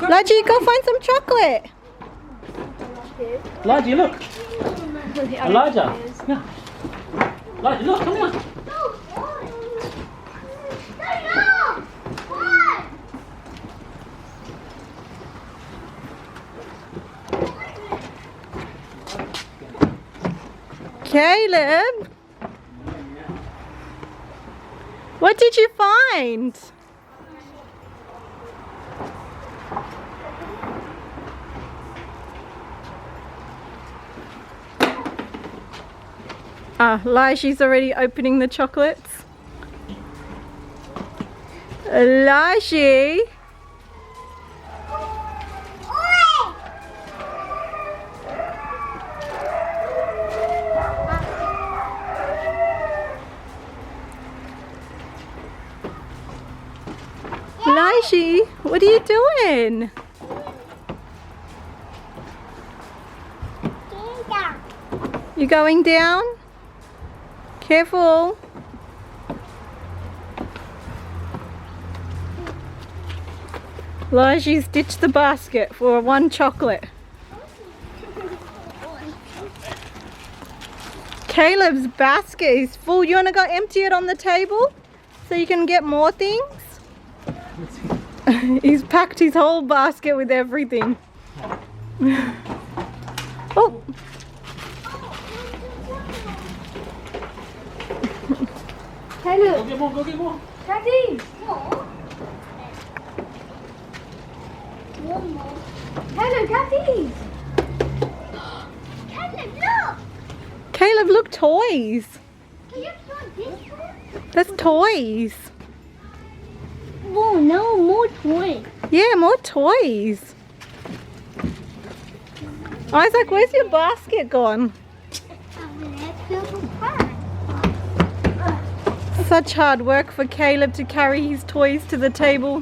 Lodgy, go find some chocolate. Lodgy, look. Elijah. Yeah. Lodgy, look, come here. Caleb, what did you find? Elijah's already opening the chocolates. Elijah. Elijah, what are you doing? You going down? Careful. Elijah's ditched the basket for one chocolate. Caleb's basket is full. You want to go empty it on the table so you can get more things? He's packed his whole basket with everything. Oh. Hello. Go get more, go get more. Daddy. More. One more. Hello, Daddy. Caleb, look. Caleb, look, toys. Can you put this one? That's toys. Oh no, more toys. Yeah, more toys. Isaac, where's your basket gone? Such hard work for Caleb to carry his toys to the table.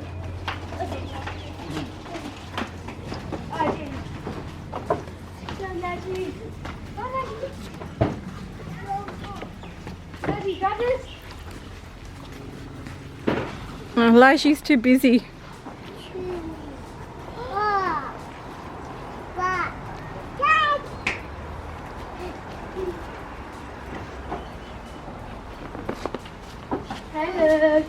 Elijah's too busy. Hello.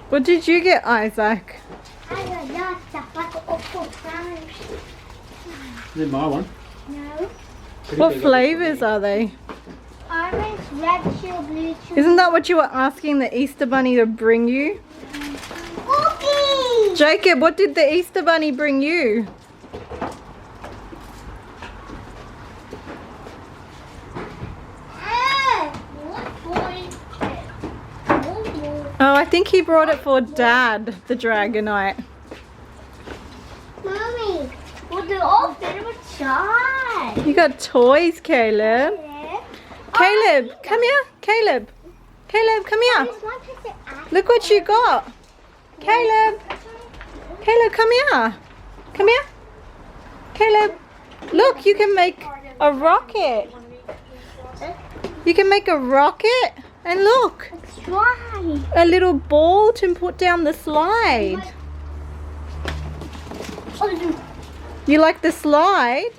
What did you get, Isaac? I got that stuff like an awful flowers. Is it my one? No. What flavors are they? Orange, red, teal, blue, teal. Isn't that what you were asking the Easter Bunny to bring you? Cookies! Jacob, what did the Easter Bunny bring you? Oh, I think he brought it for Dad, the Dragonite. Mommy, we'll do all fit with shy. You got toys, Caleb. Caleb, come here. Caleb. Caleb, come here. Look what you got. Caleb. Caleb, come here. Come here. Caleb, look, you can make a rocket. You can make a rocket. And look, a little ball to put down the slide. You like the slide?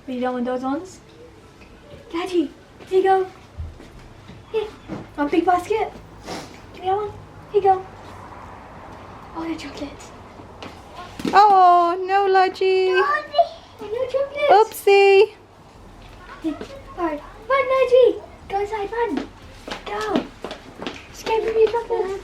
You don't want those ones? Daddy, here you go. Here, one big basket. Give me that one. Here you go. All the chocolates. Oh, no, Lodgy. No chocolates. Oopsie. Alright, run, Lodgy. Go inside, run. Go. Escape from your chocolates.